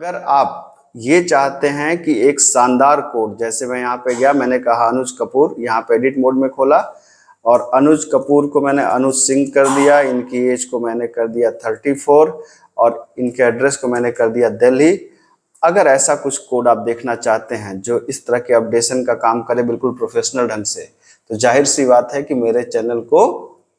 अगर आप ये चाहते हैं कि एक शानदार कोड, जैसे मैं यहाँ पे गया, मैंने कहा अनुज कपूर, यहाँ पे एडिट मोड में खोला और अनुज कपूर को मैंने अनुज सिंह कर दिया, इनकी एज को मैंने कर दिया 34 और इनके एड्रेस को मैंने कर दिया दिल्ली। अगर ऐसा कुछ कोड आप देखना चाहते हैं जो इस तरह के अपडेशन का काम करे बिल्कुल प्रोफेशनल ढंग से, तो जाहिर सी बात है कि मेरे चैनल को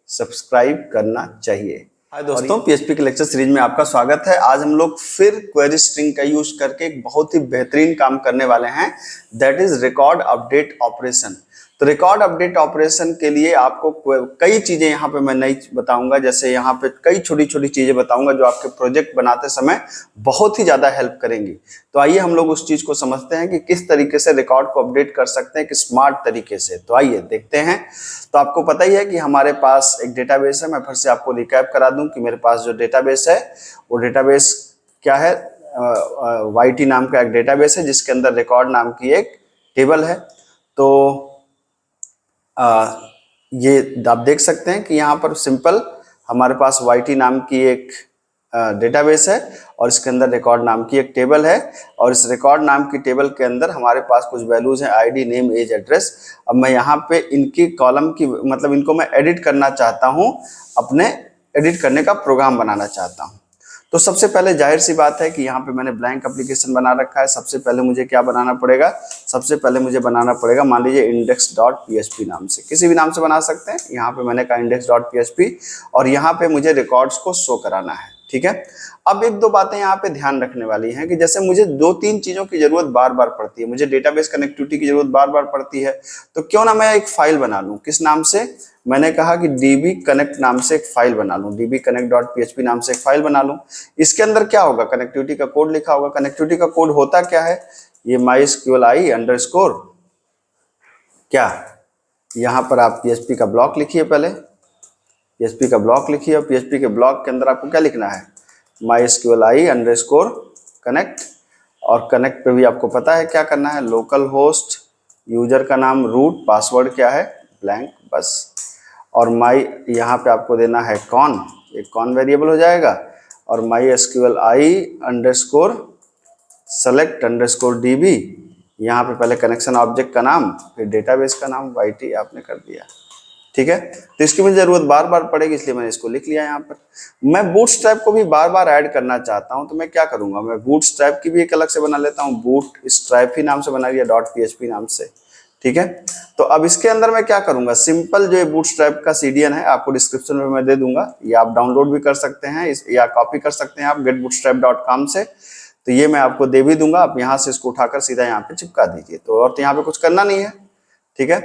सब्सक्राइब करना चाहिए। हाय दोस्तों, पीएचपी के लेक्चर सीरीज में आपका स्वागत है। आज हम लोग फिर क्वेरी स्ट्रिंग का यूज करके एक बहुत ही बेहतरीन काम करने वाले हैं, that is record update operation. तो रिकॉर्ड अपडेट ऑपरेशन के लिए आपको कई चीजें यहाँ पे मैं नहीं बताऊंगा, जैसे यहाँ पे कई छोटी छोटी चीजें बताऊंगा जो आपके प्रोजेक्ट बनाते समय बहुत ही ज्यादा हेल्प करेंगी। तो आइए हम लोग उस चीज को समझते हैं कि किस तरीके से रिकॉर्ड को अपडेट कर सकते हैं कि स्मार्ट तरीके से। तो आइए देखते हैं। तो आपको पता ही है कि हमारे पास एक डेटाबेस है। मैं फिर से आपको रिकैप करा दूं कि मेरे पास जो डेटाबेस है वो डेटाबेस क्या है, YT नाम का एक डेटाबेस है जिसके अंदर रिकॉर्ड नाम की एक टेबल है। तो ये आप देख सकते हैं कि यहाँ पर सिंपल हमारे पास YT नाम की एक डेटाबेस है और इसके अंदर रिकॉर्ड नाम की एक टेबल है और इस रिकॉर्ड नाम की टेबल के अंदर हमारे पास कुछ वैल्यूज हैं, ID, नेम, एज, एड्रेस। अब मैं यहाँ पे इनकी कॉलम की मतलब इनको मैं एडिट करना चाहता हूँ, अपने एडिट करने का प्रोग्राम बनाना चाहता हूँ। तो सबसे पहले जाहिर सी बात है कि यहाँ पे मैंने ब्लैंक एप्लीकेशन बना रखा है। सबसे पहले मुझे क्या बनाना पड़ेगा, सबसे पहले मुझे बनाना पड़ेगा, मान लीजिए index.php नाम से, किसी भी नाम से बना सकते हैं। यहाँ पे मैंने कहा index.php और यहाँ पे मुझे रिकॉर्ड्स को शो कराना है, ठीक है। अब एक दो बातें यहाँ पे ध्यान रखने वाली हैं कि जैसे मुझे दो तीन चीजों की जरूरत बार बार पड़ती है, मुझे डेटाबेस कनेक्टिविटी की जरूरत बार बार पड़ती है, तो क्यों ना मैं एक फाइल बना लूं। किस नाम से, मैंने कहा कि db connect नाम से एक फाइल बना लूं, db connect.php नाम से एक फाइल बना लूं। इसके अंदर क्या होगा, कनेक्टिविटी का कोड लिखा होगा। कनेक्टिविटी का कोड होता क्या है, ये MySQLi अंडरस्कोर क्या, यहाँ पर आप PHP का ब्लॉक लिखिए, पहले PHP का ब्लॉक लिखिए और PHP के ब्लॉक के अंदर आपको क्या लिखना है, MySQLi अंडरस्कोर कनेक्ट। और कनेक्ट पे भी आपको पता है क्या करना है, लोकल होस्ट, यूजर का नाम रूट, पासवर्ड क्या है ब्लैंक, बस। और माई यहाँ पे आपको देना है कॉन, एक कॉन वेरिएबल हो जाएगा। और MySQLi underscore select underscore DB, यहाँ पे पहले कनेक्शन ऑब्जेक्ट का नाम, फिर डेटाबेस का नाम YT आपने कर दिया, ठीक है। तो इसकी मुझे जरूरत बार बार पड़ेगी, इसलिए मैंने इसको लिख लिया यहाँ पर। मैं बूटस्ट्रैप को भी बार बार ऐड करना चाहता हूँ, तो मैं क्या करूंगा, मैं बूटस्ट्रैप की भी एक अलग से बना लेता हूँ, बूटस्ट्रैप ही नाम से बना लिया .php नाम से, ठीक है। तो अब इसके अंदर मैं क्या करूंगा, सिंपल जो बूटस्ट्रैप का CDN है आपको डिस्क्रिप्शन में मैं दे दूंगा, या आप डाउनलोड भी कर सकते हैं या कॉपी कर सकते हैं आप getbootstrap.com से। तो ये मैं आपको दे भी दूंगा, आप यहाँ से इसको उठाकर सीधा यहाँ पे चिपका दीजिए। तो और तो यहाँ पे कुछ करना नहीं है, ठीक है।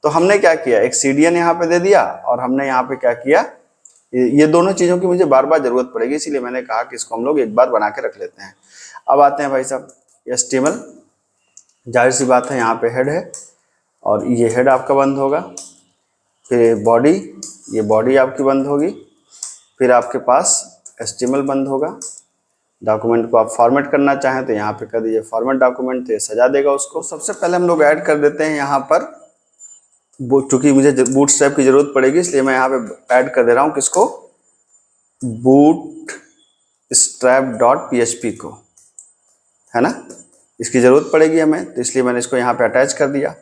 तो हमने क्या किया, एक CDN यहाँ पे दे दिया और हमने यहाँ पे क्या किया, ये दोनों चीजों की मुझे बार बार जरूरत पड़ेगी, इसीलिए मैंने कहा कि इसको हम लोग एक बार बना के रख लेते हैं। अब आते हैं भाई साहब HTML, जाहिर सी बात है यहाँ पे हेड है और ये हेड आपका बंद होगा, फिर बॉडी, ये बॉडी आपकी बंद होगी, फिर आपके पास HTML बंद होगा। डॉक्यूमेंट को आप फॉर्मेट करना चाहें तो यहाँ पे कर दीजिए फॉर्मेट डॉक्यूमेंट, तो ये सजा देगा उसको। सबसे पहले हम लोग ऐड कर देते हैं यहाँ पर, चूंकि मुझे बूटस्ट्रैप की जरूरत पड़ेगी इसलिए मैं यहाँ पे ऐड कर दे रहा हूँ किसको, bootstrap.php को, है ना, इसकी जरूरत पड़ेगी हमें, तो इसलिए मैंने इसको यहाँ पे अटैच कर दिया।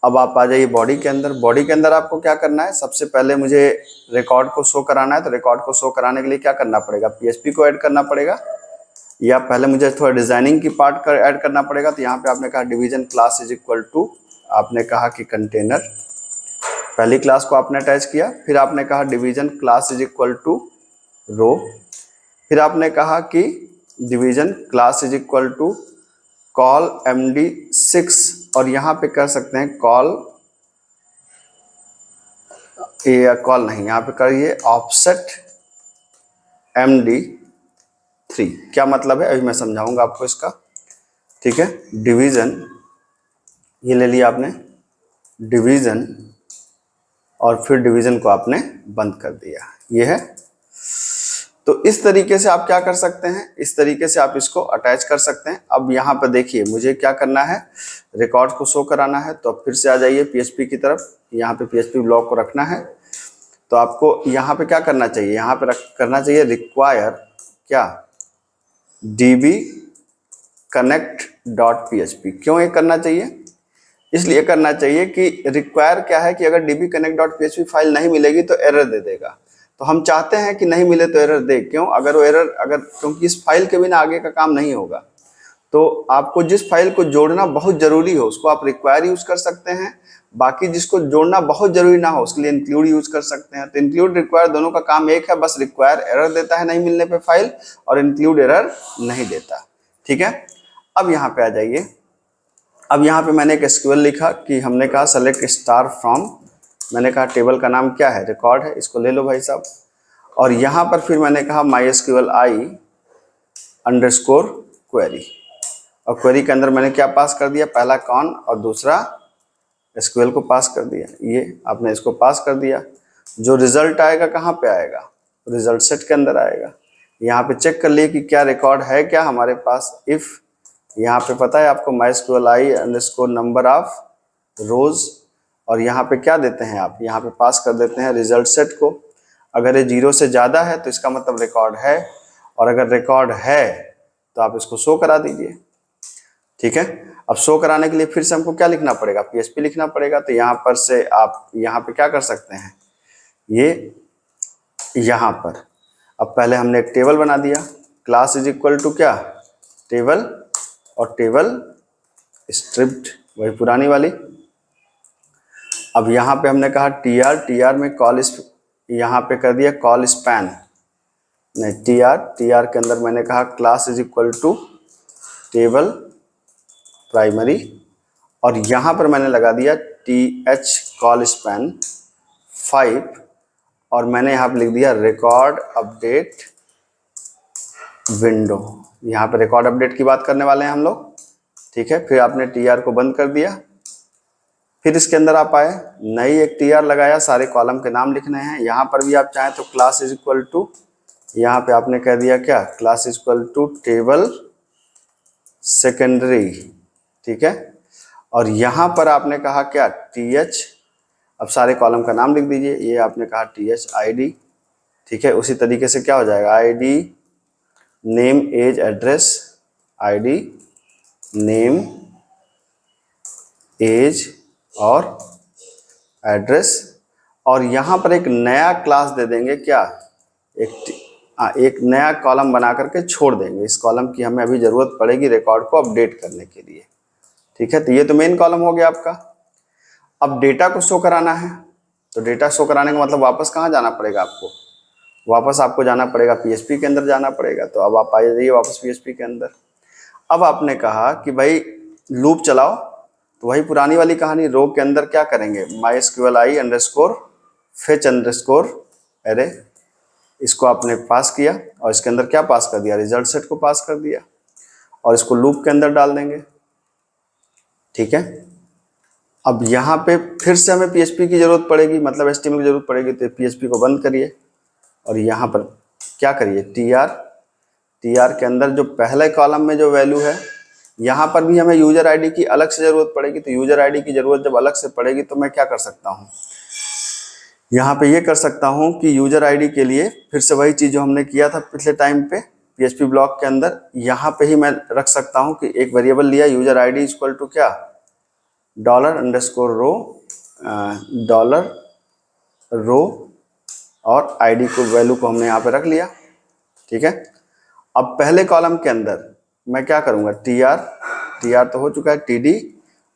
अब आप आ जाइए बॉडी के अंदर। बॉडी के अंदर आपको क्या करना है, सबसे पहले मुझे रिकॉर्ड को शो कराना है, तो रिकॉर्ड को शो कराने के लिए क्या करना पड़ेगा, PHP को ऐड करना पड़ेगा, या पहले मुझे थोड़ा डिजाइनिंग की पार्ट कर ऐड करना पड़ेगा। तो यहाँ पे आपने कहा division class is equal to, आपने कहा कि कंटेनर, पहली क्लास को आपने अटैच किया, फिर आपने कहा division class is equal to row, फिर आपने कहा कि division class is equal to col MD6, और यहाँ पे कर सकते हैं कॉल, या कॉल नहीं, यहाँ पे करिए ऑफसेट MD3। क्या मतलब है अभी मैं समझाऊंगा आपको इसका, ठीक है। डिवीजन, ये ले लिया आपने डिवीजन, और फिर डिवीजन को आपने बंद कर दिया, ये है। तो इस तरीके से आप क्या कर सकते हैं, इस तरीके से आप इसको अटैच कर सकते हैं। अब यहाँ पर देखिए मुझे क्या करना है, रिकॉर्ड को शो कराना है, तो अब फिर से आ जाइए PHP की तरफ, यहाँ पे PHP ब्लॉक को रखना है। तो आपको यहाँ पे क्या करना चाहिए, यहाँ पे करना चाहिए रिक्वायर क्या, DB connect.php। क्यों ये करना चाहिए? इसलिए करना चाहिए कि रिक्वायर क्या है कि अगर dbconnect.php फाइल नहीं मिलेगी तो एरर दे देगा। तो हम चाहते हैं कि नहीं मिले तो एरर दे। क्यों? अगर वो एरर क्योंकि इस फाइल के बिना आगे का काम नहीं होगा। तो आपको जिस फाइल को जोड़ना बहुत जरूरी हो उसको आप रिक्वायर यूज कर सकते हैं। बाकी जिसको जोड़ना बहुत जरूरी ना हो उसके लिए इंक्लूड यूज कर सकते हैं। तो इंक्लूड रिक्वायर दोनों का काम एक है, बस रिक्वायर एरर देता है नहीं मिलने पे फाइल, और इंक्लूड एरर नहीं देता। ठीक है, अब यहाँ पे आ जाइए। अब यहाँ पे मैंने एक एसक्यूएल लिखा कि हमने कहा सेलेक्ट स्टार फ्रॉम, मैंने कहा टेबल का नाम क्या है, रिकॉर्ड है, इसको ले लो भाई साहब। और यहाँ पर फिर मैंने कहा MySQL i अंडरस्कोर क्वेरी, और क्वेरी के अंदर मैंने क्या पास कर दिया, पहला कॉन और दूसरा एसक्यूएल को पास कर दिया। ये आपने इसको पास कर दिया। जो रिजल्ट आएगा कहाँ पे आएगा, रिजल्ट सेट के अंदर आएगा। यहाँ पे चेक कर लिए कि क्या रिकॉर्ड है क्या हमारे पास। इफ यहाँ पे पता है आपको MySQL i underscore number of रोज, और यहाँ पे क्या देते हैं आप, यहाँ पे पास कर देते हैं रिजल्ट सेट को। अगर ये 0 से ज़्यादा है तो इसका मतलब रिकॉर्ड है, और अगर रिकॉर्ड है तो आप इसको शो करा दीजिए। ठीक है, अब शो कराने के लिए फिर से हमको क्या लिखना पड़ेगा, PHP लिखना पड़ेगा। तो यहाँ पर से आप यहाँ पे क्या कर सकते हैं, ये यहाँ पर अब पहले हमने एक टेबल बना दिया, क्लास इज इक्वल टू क्या, टेबल, और टेबल स्ट्रिप्ड, वही पुरानी वाली। अब यहाँ पे हमने कहा टीआर में कॉल, यहाँ पे कर दिया कॉल स्पैन, नहीं टीआर के अंदर मैंने कहा class is equal to table primary, और यहाँ पर मैंने लगा दिया TH कॉल स्पैन 5, और मैंने यहाँ पे लिख दिया रिकॉर्ड अपडेट विंडो। यहाँ पे रिकॉर्ड अपडेट की बात करने वाले हैं हम लोग। ठीक है, फिर आपने TR को बंद कर दिया। फिर इसके अंदर आप आए, नई एक TR लगाया, सारे कॉलम के नाम लिखने हैं। यहाँ पर भी आप चाहें तो क्लास इज इक्वल टू, यहाँ पे आपने कह दिया क्या, class is equal to table secondary. ठीक है, और यहाँ पर आपने कहा क्या, TH, अब सारे कॉलम का नाम लिख दीजिए। ये आपने कहा TH ID। ठीक है, उसी तरीके से क्या हो जाएगा, ID name age address, ID name age और एड्रेस, और यहाँ पर एक नया क्लास दे देंगे क्या, एक नया कॉलम बना करके छोड़ देंगे। इस कॉलम की हमें अभी जरूरत पड़ेगी रिकॉर्ड को अपडेट करने के लिए। ठीक है, तो ये तो मेन कॉलम हो गया आपका। अब डेटा को शो कराना है, तो डेटा शो कराने का मतलब वापस कहाँ जाना पड़ेगा आपको, वापस आपको जाना पड़ेगा PHP के अंदर जाना पड़ेगा। तो अब आप आ जाइए वापस PHP के अंदर। अब आपने कहा कि भाई लूप चलाओ, तो वही पुरानी वाली कहानी, रो के अंदर क्या करेंगे, MySQL i underscore fetch underscore अरे, इसको आपने पास किया, और इसके अंदर क्या पास कर दिया, रिजल्ट सेट को पास कर दिया, और इसको लूप के अंदर डाल देंगे। ठीक है, अब यहाँ पे फिर से हमें PHP की जरूरत पड़ेगी, मतलब HTML की जरूरत पड़ेगी। तो PHP को बंद करिए, और यहाँ पर क्या करिए, TR के अंदर जो पहले कॉलम में जो वैल्यू है, यहाँ पर भी हमें यूजर आईडी की अलग से जरूरत पड़ेगी। तो यूजर आईडी की जरूरत जब अलग से पड़ेगी तो मैं क्या कर सकता हूँ, यहाँ पे ये कर सकता हूँ कि यूजर आईडी के लिए फिर से वही चीज़ जो हमने किया था पिछले टाइम पे PHP ब्लॉक के अंदर, यहाँ पे ही मैं रख सकता हूँ कि एक वेरिएबल लिया यूजर आईडी इक्वल टू क्या, $रो और आईडी को वैल्यू को हमने यहाँ पे रख लिया। ठीक है, अब पहले कॉलम के अंदर मैं क्या करूँगा, TR तो हो चुका है, TD,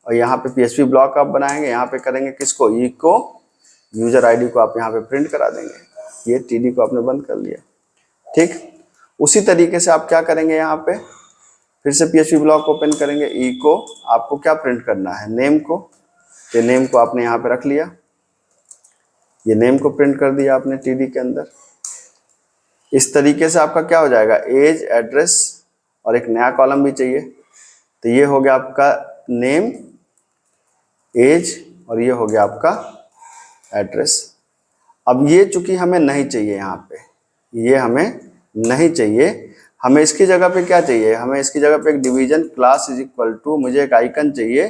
और यहाँ पे PHP ब्लॉक आप बनाएंगे, यहाँ पे करेंगे किसको, इको यूजर आईडी को आप यहाँ पे प्रिंट करा देंगे। ये TD को आपने बंद कर लिया। ठीक, उसी तरीके से आप क्या करेंगे, यहाँ पे फिर से PHP ब्लॉक ओपन करेंगे, इको आपको क्या प्रिंट करना है, नेम को। तो नेम को आपने यहाँ पे रख लिया, ये नेम को प्रिंट कर दिया आपने TD के अंदर। इस तरीके से आपका क्या हो जाएगा, एज, एड्रेस, और एक नया कॉलम भी चाहिए। तो ये हो गया आपका नेम, एज, और ये हो गया आपका एड्रेस। अब ये चूंकि हमें नहीं चाहिए, यहाँ पे ये हमें नहीं चाहिए, हमें इसकी जगह पे क्या चाहिए, हमें इसकी जगह पे एक division class is equal to, मुझे एक आइकन चाहिए।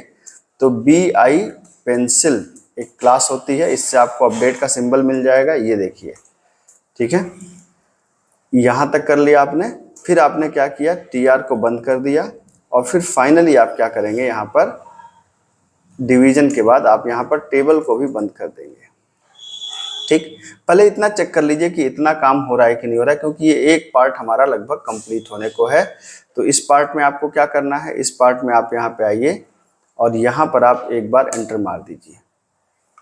तो BI पेंसिल एक क्लास होती है, इससे आपको अपडेट का सिंबल मिल जाएगा, ये देखिए। ठीक है, यहाँ तक कर लिया आपने। फिर आपने क्या किया, TR को बंद कर दिया, और फिर फाइनली आप क्या करेंगे, यहाँ पर डिवीजन के बाद आप यहाँ पर टेबल को भी बंद कर देंगे। ठीक, पहले इतना चेक कर लीजिए कि इतना काम हो रहा है कि नहीं हो रहा है, क्योंकि ये एक पार्ट हमारा लगभग कंप्लीट होने को है। तो इस पार्ट में आपको क्या करना है, इस पार्ट में आप यहाँ पे आइए और यहाँ पर आप एक बार एंटर मार दीजिए।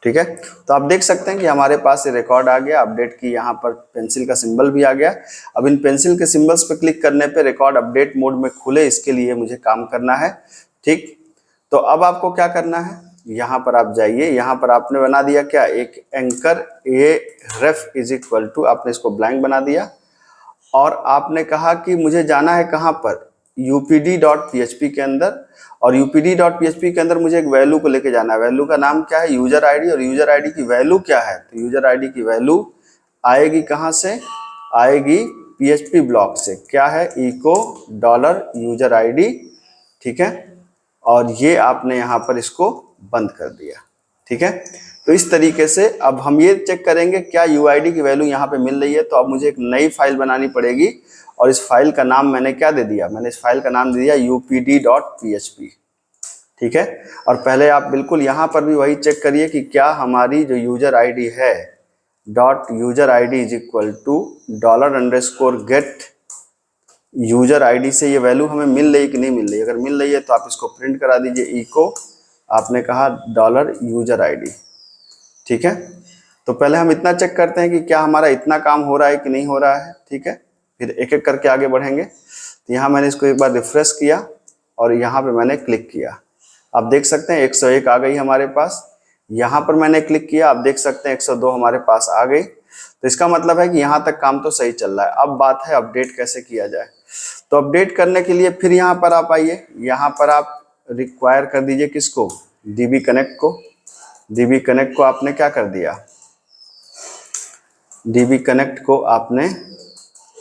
ठीक है, तो आप देख सकते हैं कि हमारे पास ये रिकॉर्ड आ गया, अपडेट की यहाँ पर पेंसिल का सिंबल भी आ गया। अब इन पेंसिल के सिंबल्स पे क्लिक करने पे रिकॉर्ड अपडेट मोड में खुले, इसके लिए मुझे काम करना है। ठीक, तो अब आपको क्या करना है, यहाँ पर आप जाइए, यहाँ पर आपने बना दिया क्या, एक anchor A ref is equal to, आपने इसको ब्लैंक बना दिया और आपने कहा कि मुझे जाना है कहाँ पर, upd.php के अंदर, और upd.php के अंदर मुझे एक वैल्यू को लेके जाना है। वैल्यू का नाम क्या है, यूजर आईडी, और यूजर आईडी की वैल्यू क्या है, तो यूजर आईडी की वैल्यू आएगी कहाँ से, आएगी PHP ब्लॉक से, क्या है, इको डॉलर यूजर आईडी। ठीक है, और ये आपने यहाँ पर इसको बंद कर दिया। ठीक है, तो इस तरीके से अब हम ये चेक करेंगे क्या UID की वैल्यू यहाँ पे मिल रही है। तो अब मुझे एक नई फाइल बनानी पड़ेगी और इस फाइल का नाम मैंने क्या दे दिया, मैंने इस फाइल का नाम दे दिया upd.php। ठीक है, और पहले आप बिल्कुल यहाँ पर भी वही चेक करिए कि क्या हमारी जो यूजर आईडी है .user id is equal to $_get user ID से ये वैल्यू हमें मिल रही कि नहीं मिल रही। अगर मिल रही है तो आप इसको प्रिंट करा दीजिए, इको आपने कहा $user id। ठीक है, तो पहले हम इतना चेक करते हैं कि क्या हमारा इतना काम हो रहा है कि नहीं हो रहा है। ठीक है, फिर एक एक करके आगे बढ़ेंगे। तो यहाँ मैंने इसको एक बार रिफ्रेश किया और यहाँ पे मैंने क्लिक किया, आप देख सकते हैं 101 आ गई हमारे पास। यहाँ पर मैंने क्लिक किया, आप देख सकते हैं 102 हमारे पास आ गई। तो इसका मतलब है कि यहाँ तक काम तो सही चल रहा है। अब बात है अपडेट कैसे किया जाए। तो अपडेट करने के लिए फिर यहाँ पर आप आइए, यहाँ पर आप रिक्वायर कर दीजिए किसको, DB कनेक्ट को। DB कनेक्ट को आपने क्या कर दिया, DB कनेक्ट को आपने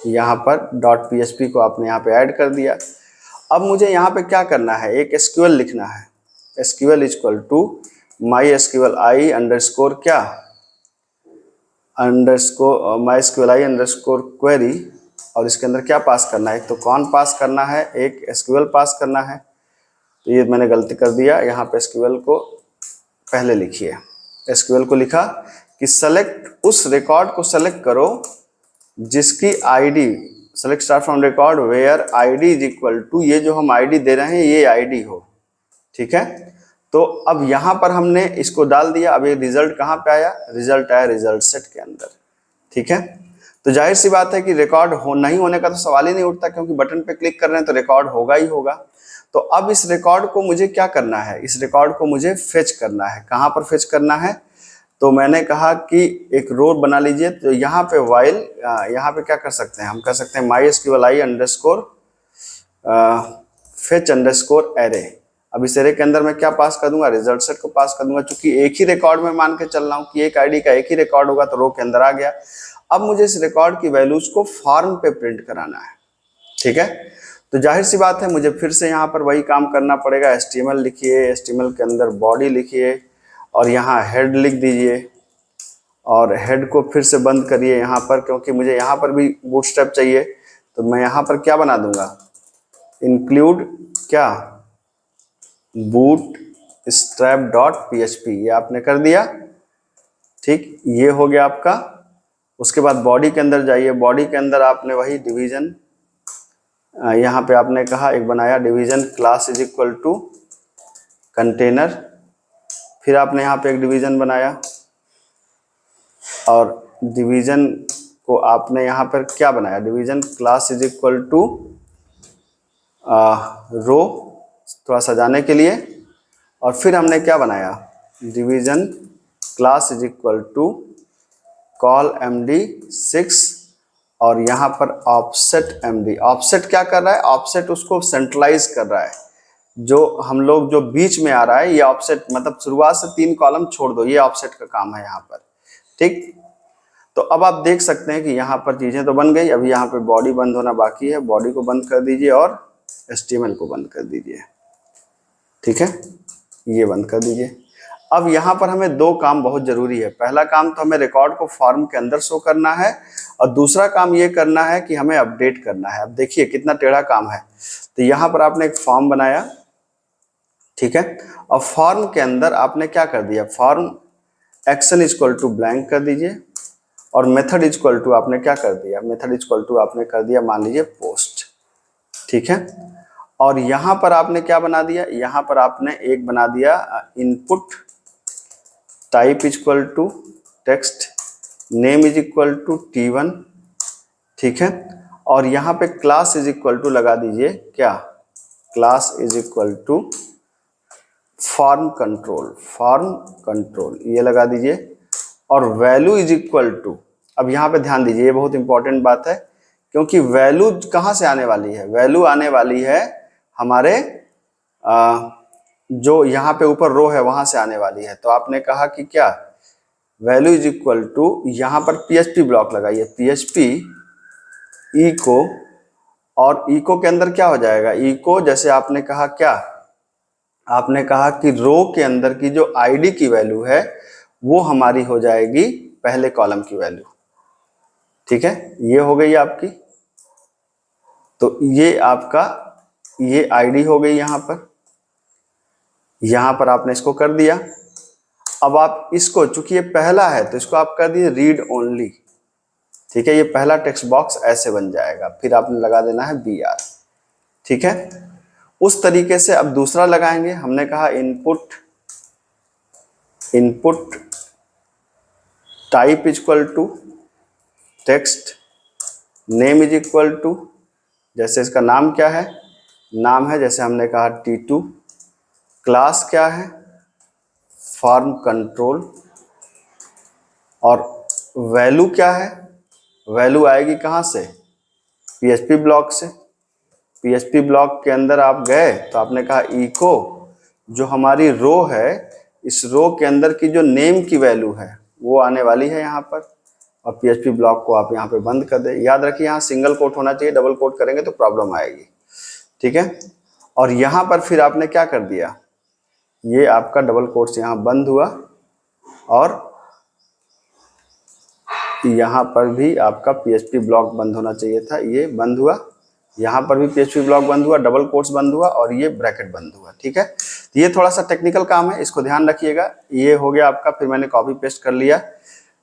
यहाँ पर .php को आपने यहाँ पे ऐड कर दिया। अब मुझे यहाँ पे क्या करना है, एक SQL लिखना है, SQL equal to MySQLi underscore क्या, अंडरस्कोर MySQLi अंडरस्कोर क्वेरी, और इसके अंदर क्या पास करना है, एक तो कौन पास करना है, एक SQL पास करना है। तो ये मैंने गलती कर दिया, यहाँ पे SQL को पहले लिखिए। SQL को लिखा कि सेलेक्ट, उस रिकॉर्ड को सेलेक्ट करो जिसकी ID, select star from record where ID is equal to, ये जो हम आईडी दे रहे हैं ये आईडी हो। ठीक है, तो अब यहाँ पर हमने इसको डाल दिया। अब ये रिजल्ट कहाँ पे आया, रिजल्ट आया रिजल्ट सेट के अंदर। ठीक है, तो जाहिर सी बात है कि रिकॉर्ड नहीं होने का तो सवाल ही नहीं उठता, क्योंकि बटन पे क्लिक कर रहे हैं तो रिकॉर्ड होगा ही होगा। तो अब इस रिकॉर्ड को मुझे क्या करना है, इस रिकॉर्ड को मुझे फेच करना है। कहाँ पर फेच करना है, तो मैंने कहा कि एक रो बना लीजिए। तो यहाँ पे वाइल, यहाँ पे क्या कर सकते हैं, हम कर सकते हैं MySQLi underscore fetch underscore array. अब इस एरे के अंदर मैं क्या पास कर दूंगा, रिजल्ट सेट को पास कर दूंगा। चूंकि एक ही रिकॉर्ड में मान के चल रहा हूँ कि एक आईडी का एक ही रिकॉर्ड होगा, तो रो के अंदर आ गया। अब मुझे इस रिकॉर्ड की वैल्यूज को फॉर्म पे प्रिंट कराना है। ठीक है, तो जाहिर सी बात है मुझे फिर से यहाँ पर वही काम करना पड़ेगा। HTML लिखिए, HTML के अंदर बॉडी लिखिए और यहाँ हेड लिख दीजिए, और हेड को फिर से बंद करिए यहाँ पर, क्योंकि मुझे यहाँ पर भी बूटस्ट्रैप चाहिए। तो मैं यहाँ पर क्या बना दूंगा, इंक्लूड क्या, bootstrap.php, ये आपने कर दिया। ठीक, ये हो गया आपका। उसके बाद बॉडी के अंदर जाइए, बॉडी के अंदर आपने वही डिवीजन, यहाँ पे आपने कहा एक बनाया division class is equal to container, फिर आपने यहाँ पे एक डिवीजन बनाया और डिवीजन को आपने यहाँ पर क्या बनाया, division class is equal to row, थोड़ा सजाने के लिए। और फिर हमने क्या बनाया, division class is equal to col md6, और यहाँ पर ऑफसेट md। ऑफसेट क्या कर रहा है, ऑफसेट उसको सेंट्रलाइज कर रहा है। जो हम लोग जो बीच में आ रहा है ये ऑफसेट, मतलब शुरुआत से 3 कॉलम छोड़ दो, ये ऑफसेट का काम है यहाँ पर। ठीक, तो अब आप देख सकते हैं कि यहाँ पर चीजें तो बन गई। अभी यहाँ पे बॉडी बंद होना बाकी है, बॉडी को बंद कर दीजिए और HTML को बंद कर दीजिए। ठीक है, ये बंद कर दीजिए। अब यहाँ पर हमें 2 काम बहुत जरूरी है। पहला काम तो हमें रिकॉर्ड को फॉर्म के अंदर शो करना है, और दूसरा काम ये करना है कि हमें अपडेट करना है। अब देखिए कितना टेढ़ा काम है। तो यहाँ पर आपने एक फॉर्म बनाया, ठीक है, और फॉर्म के अंदर आपने क्या कर दिया, form action equal to blank कर दीजिए, और मेथड इक्वल टू आपने क्या कर दिया, मेथड इक्वल टू आपने कर दिया मान लीजिए पोस्ट, ठीक है। और यहाँ पर आपने क्या बना दिया, यहाँ पर आपने एक बना दिया input type equal to text, name is equal to T1, ठीक है। और यहाँ पे क्लास इज इक्वल टू लगा दीजिए क्या, class is equal to form control, form control ये लगा दीजिए, और वैल्यू इज इक्वल टू, अब यहाँ पे ध्यान दीजिए ये बहुत इंपॉर्टेंट बात है, क्योंकि वैल्यू कहाँ से आने वाली है, वैल्यू आने वाली है हमारे जो यहाँ पे ऊपर रो है वहां से आने वाली है। तो आपने कहा कि क्या, वैल्यू इज इक्वल टू, यहाँ पर PHP ब्लॉक लगाइए, PHP इको, और इको के अंदर क्या हो जाएगा, इको जैसे आपने कहा क्या, आपने कहा कि रो के अंदर की जो आईडी की वैल्यू है वो हमारी हो जाएगी पहले कॉलम की वैल्यू, ठीक है, ये हो गई आपकी। तो ये आपका ये आईडी हो गई, यहां पर आपने इसको कर दिया। अब आप इसको, चूंकि ये पहला है तो इसको आप कर दिए रीड ओनली, ठीक है, ये पहला टेक्स्ट बॉक्स ऐसे बन जाएगा, फिर आपने लगा देना है BR, ठीक है। उस तरीके से अब दूसरा लगाएंगे, हमने कहा input type equal to text, name is equal to, जैसे इसका नाम क्या है, नाम है जैसे हमने कहा T2, क्लास क्या है फॉर्म कंट्रोल, और वैल्यू क्या है, वैल्यू आएगी कहाँ से, PHP ब्लॉक से। PHP ब्लॉक के अंदर आप गए तो आपने कहा इको, जो हमारी रो है इस रो के अंदर की जो नेम की वैल्यू है वो आने वाली है यहाँ पर, और PHP ब्लॉक को आप यहाँ पे बंद कर दे। याद रखिए यहाँ सिंगल कोट होना चाहिए, डबल कोट करेंगे तो प्रॉब्लम आएगी, ठीक है। और यहाँ पर फिर आपने क्या कर दिया, ये आपका डबल कोट से यहाँ बंद हुआ, और यहाँ पर भी आपका PHP ब्लॉक बंद होना चाहिए था, ये बंद हुआ, यहाँ पर भी PHP ब्लॉक बंद हुआ, डबल कोट्स बंद हुआ, और ये ब्रैकेट बंद हुआ, ठीक है। तो ये थोड़ा सा टेक्निकल काम है, इसको ध्यान रखिएगा। ये हो गया आपका, फिर मैंने कॉपी पेस्ट कर लिया,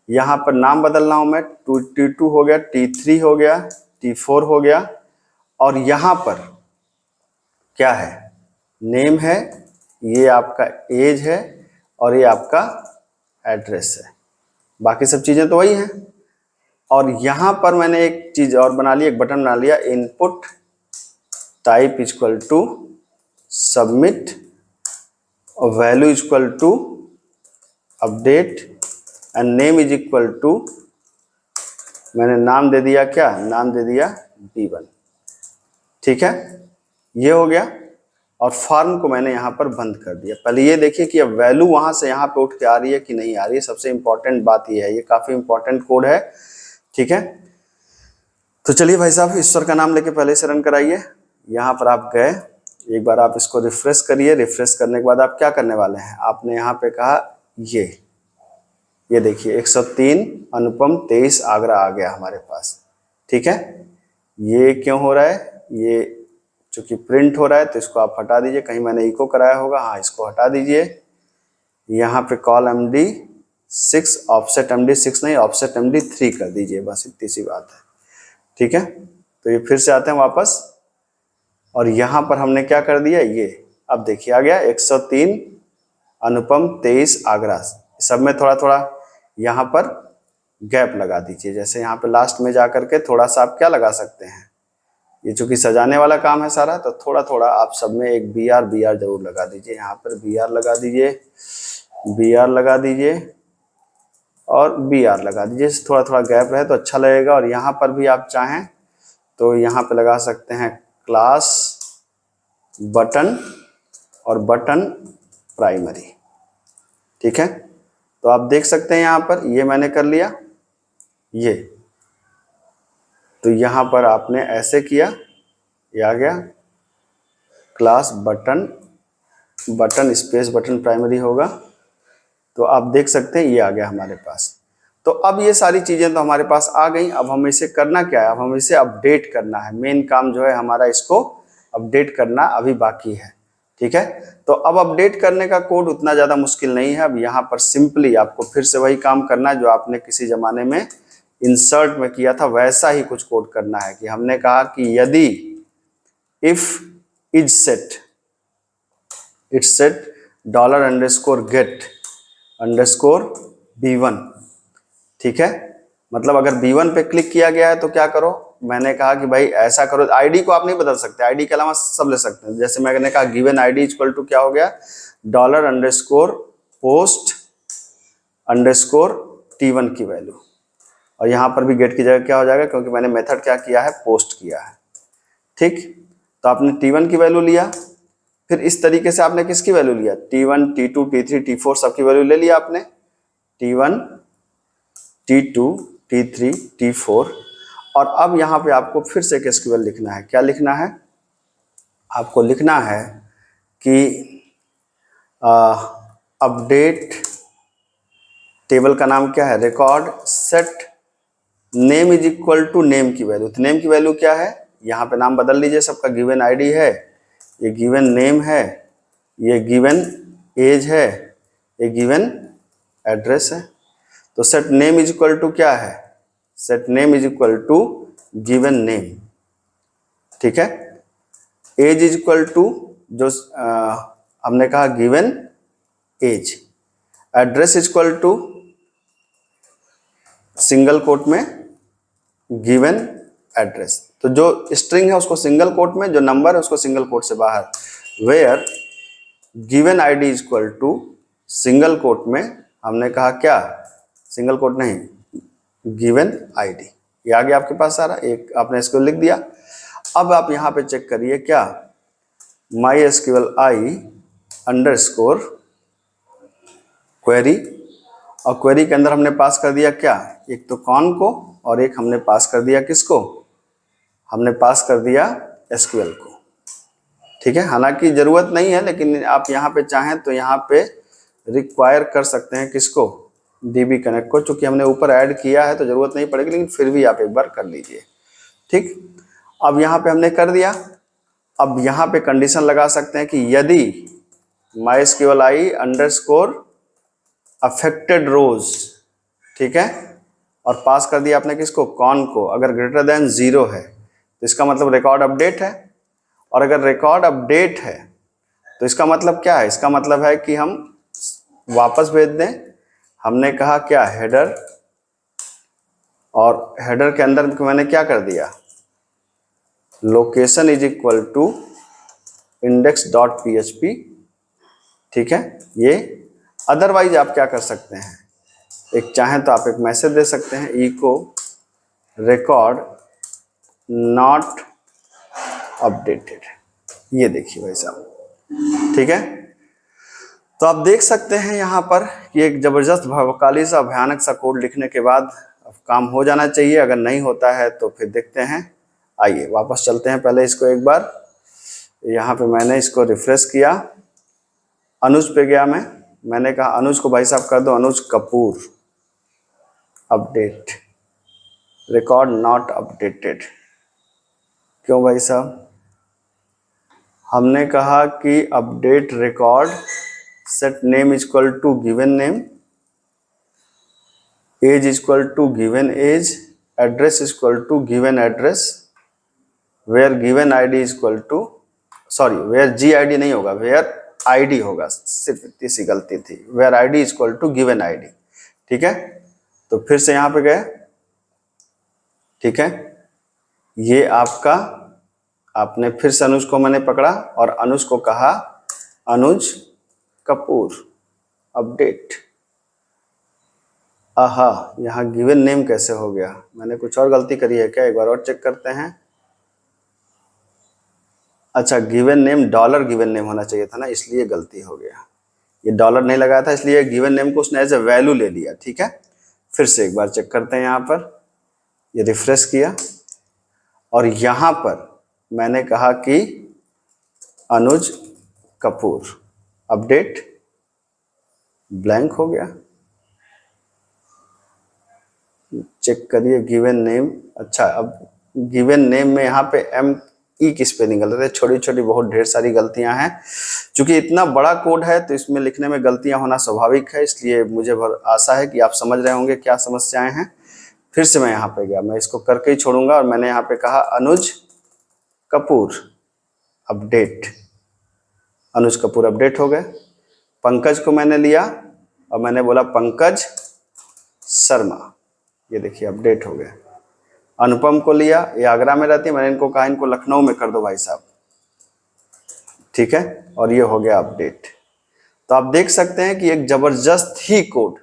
यहाँ पर नाम बदल रहा हूँ मैं, T2 हो गया, T3 हो गया, T4 हो गया, और यहाँ पर क्या है, नेम है, ये आपका एज है, और ये आपका एड्रेस है, बाकी सब चीज़ें तो वही हैं। और यहाँ पर मैंने एक चीज़ और बना ली, एक बटन बना लिया, input type equal to submit, और value equal to update, and name is equal to, मैंने नाम दे दिया क्या, नाम दे दिया B1, ठीक है, ये हो गया। और फॉर्म को मैंने यहाँ पर बंद कर दिया। पहले ये देखिए कि अब वैल्यू वहाँ से यहाँ पे उठ के आ रही है कि नहीं आ रही है, सबसे इंपॉर्टेंट बात ये है, ये काफ़ी इंपॉर्टेंट कोड है, ठीक है। तो चलिए भाई साहब, ईश्वर का नाम लेके पहले से रन कराइए। यहाँ पर आप गए, एक बार आप इसको रिफ्रेश करिए, रिफ्रेश करने के बाद आप क्या करने वाले हैं, आपने यहाँ पे कहा ये देखिए 103 अनुपम 23 आगरा आ गया हमारे पास, ठीक है। ये क्यों हो रहा है, ये चूंकि प्रिंट हो रहा है तो इसको आप हटा दीजिए, कहीं मैंने इको कराया होगा, हाँ इसको हटा दीजिए। यहाँ पे कॉल MD6 ऑफसेट MD6 नहीं, ऑफसेट MD3 कर दीजिए, बस इतनी सी बात है, ठीक है। तो ये फिर से आते हैं वापस, और यहाँ पर हमने क्या कर दिया, ये अब देखिए आ गया 103 अनुपम 23 आगरा। सब में थोड़ा थोड़ा यहाँ पर गैप लगा दीजिए, जैसे यहाँ पे लास्ट में जा करके थोड़ा सा आप क्या लगा सकते हैं, ये चूंकि सजाने वाला काम है सारा, तो थोड़ा थोड़ा आप सब में एक BR जरूर लगा दीजिए, यहाँ पर BR लगा दीजिए, BR लगा दीजिए, और BR लगा दीजिए, थोड़ा थोड़ा गैप रहे तो अच्छा लगेगा। और यहाँ पर भी आप चाहें तो यहाँ पे लगा सकते हैं क्लास बटन और बटन प्राइमरी, ठीक है। तो आप देख सकते हैं यहाँ पर ये मैंने कर लिया, ये तो यहाँ पर आपने ऐसे किया, ये आ गया class button space button primary होगा, तो आप देख सकते हैं ये आ गया हमारे पास। तो अब ये सारी चीजें तो हमारे पास आ गई। अब हमें इसे करना क्या है, अब हमें इसे अपडेट करना है। मेन काम जो है हमारा इसको अपडेट करना अभी बाकी है। ठीक है, तो अब अपडेट करने का कोड उतना ज्यादा मुश्किल नहीं है। अब यहाँ पर सिंपली आपको फिर से वही काम करना है जो आपने किसी जमाने में इंसर्ट में किया था, वैसा ही कुछ कोड करना है। कि हमने कहा कि यदि if is set, it's set $_get_b1। ठीक है, मतलब अगर b1 पे क्लिक किया गया है तो क्या करो, मैंने कहा कि भाई ऐसा करो। आईडी को आप नहीं बदल सकते, आईडी के अलावा सब ले सकते हैं। जैसे मैंने कहा गिवन आईडी इक्वल टू क्या हो गया, $_post_t1 की वैल्यू। और यहाँ पर भी गेट की जगह क्या हो जाएगा, क्योंकि मैंने मेथड क्या किया है, पोस्ट किया है। ठीक, तो आपने t1 की वैल्यू लिया, फिर इस तरीके से आपने किसकी वैल्यू लिया, t1 t2 t3 t4 सबकी वैल्यू ले लिया आपने, t1 t2 t3 t4। और अब यहाँ पे आपको फिर से एक एसक्यूएल लिखना है। क्या लिखना है, आपको लिखना है कि अपडेट टेबल का नाम क्या है, record set name is equal to name की वैल्यू। तो नेम की वैल्यू क्या है, यहाँ पे नाम बदल लीजिए सबका। गिवन आईडी है, ये गिवन नेम है, ये गिवन एज है, ये गिवन एड्रेस है। तो set name is equal to क्या है, set name is equal to given name. ठीक है, एज इज इक्वल टू जो हमने कहा given age, address is equal to single quote में गिवन एड्रेस। तो जो स्ट्रिंग है उसको सिंगल कोट में, जो नंबर है उसको सिंगल कोट से बाहर। Where given ID is equal to single quote में हमने कहा क्या, सिंगल कोट नहीं, गिवन आईडी। ये आ गया आपके पास सारा, एक आपने इसको लिख दिया। अब आप यहाँ पे चेक करिए क्या, MySQLi अंडरस्कोर क्वेरी, और क्वेरी के अंदर हमने पास कर दिया क्या, एक तो कॉन को, और एक हमने पास कर दिया किसको, हमने पास कर दिया एसक्यूएल को। ठीक है, हालांकि जरूरत नहीं है, लेकिन आप यहाँ पे चाहें तो यहाँ पे रिक्वायर कर सकते हैं किसको, डीबी कनेक्ट को। चूंकि हमने ऊपर ऐड किया है तो जरूरत नहीं पड़ेगी, लेकिन फिर भी आप एक बार कर लीजिए। ठीक, अब यहाँ पे हमने कर दिया। अब यहाँ पे कंडीशन लगा सकते हैं कि यदि MySQLi अंडरस्कोर अफेक्टेड रोज, ठीक है, और पास कर दिया आपने किसको, कॉन को, अगर ग्रेटर देन 0 है तो इसका मतलब रिकॉर्ड अपडेट है। और अगर रिकॉर्ड अपडेट है तो इसका मतलब क्या है, इसका मतलब है कि हम वापस भेज दें। हमने कहा क्या, हेडर, और हेडर के अंदर मैंने क्या कर दिया, location is equal to index.php। ठीक है, ये अदरवाइज आप क्या कर सकते हैं, एक चाहें तो आप एक मैसेज दे सकते हैं, इको रिकॉर्ड नॉट अपडेटेड। ये देखिए भाई साहब। ठीक है, तो आप देख सकते हैं यहाँ पर कि एक जबरदस्त भवकाली सा भयानक सा कोड लिखने के बाद अब काम हो जाना चाहिए। अगर नहीं होता है तो फिर देखते हैं। आइए वापस चलते हैं, पहले इसको एक बार, यहाँ पे मैंने इसको रिफ्रेश किया, अनुज पे गया मैंने कहा अनुज को भाई साहब कर दो Anuj Kapoor update, record not updated. क्यों भाई साहब, हमने कहा कि update record set name is equal to given name, age is equal to given age, address is equal to given address, where given ID is equal to, sorry where G ID नहीं होगा, where ID होगा, सिर्फ इतनी सी गलती थी, where ID is equal to given ID. ठीक है, तो फिर से यहां पे गए। ठीक है, ये आपका, आपने फिर से अनुज को मैंने पकड़ा और अनुज को कहा अनुज कपूर अपडेट। आहा, यहाँ गिवन नेम कैसे हो गया, मैंने कुछ और गलती करी है क्या, एक बार और चेक करते हैं। अच्छा, given name dollar given name होना चाहिए था ना, इसलिए गलती हो गया। ये डॉलर नहीं लगाया था, इसलिए गिवन नेम को उसने एज ए वैल्यू ले लिया। ठीक है, फिर से एक बार चेक करते हैं। यहाँ पर ये रिफ्रेश किया और यहाँ पर मैंने कहा कि अनुज कपूर अपडेट, ब्लैंक हो गया। चेक करिए गिवन नेम। अच्छा, अब गिवन नेम में यहाँ पे एम ई की स्पेलिंग गलत है, छोटी छोटी बहुत ढेर सारी गलतियां हैं। चूंकि इतना बड़ा कोड है तो इसमें लिखने में गलतियां होना स्वाभाविक है, इसलिए मुझे आशा है कि आप समझ रहे होंगे क्या समस्याएं हैं। फिर से मैं यहाँ पे गया, मैं इसको करके ही छोड़ूंगा, और मैंने यहाँ पे कहा अनुज कपूर अपडेट। अनुज कपूर अपडेट हो गए। पंकज को मैंने लिया और मैंने बोला पंकज शर्मा, ये देखिए अपडेट हो गए। अनुपम को लिया, ये आगरा में रहती है, मैंने इनको कहा इनको लखनऊ में कर दो भाई साहब, ठीक है, और ये हो गया अपडेट। तो आप देख सकते हैं कि एक जबरदस्त ही कोड।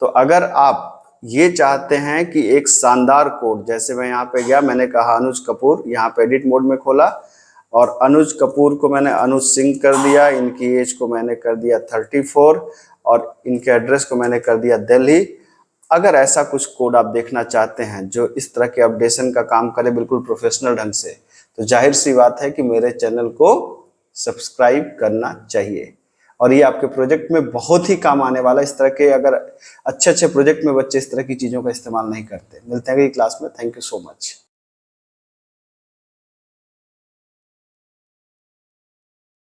तो अगर आप ये चाहते हैं कि एक शानदार कोड, जैसे मैं यहाँ पे गया, मैंने कहा अनुज कपूर, यहाँ पे एडिट मोड में खोला और अनुज कपूर को मैंने अनुज सिंह कर दिया, इनकी एज को मैंने कर दिया 34 और इनके एड्रेस को मैंने कर दिया दिल्ली। अगर ऐसा कुछ कोड आप देखना चाहते हैं जो इस तरह के अपडेशन का काम करे बिल्कुल प्रोफेशनल ढंग से, तो जाहिर सी बात है कि मेरे चैनल को सब्सक्राइब करना चाहिए। और ये आपके प्रोजेक्ट में बहुत ही काम आने वाला है। इस तरह के अगर अच्छे अच्छे प्रोजेक्ट में बच्चे इस तरह की चीज़ों का इस्तेमाल नहीं करते। मिलते हैं अगली क्लास में। Thank you so much.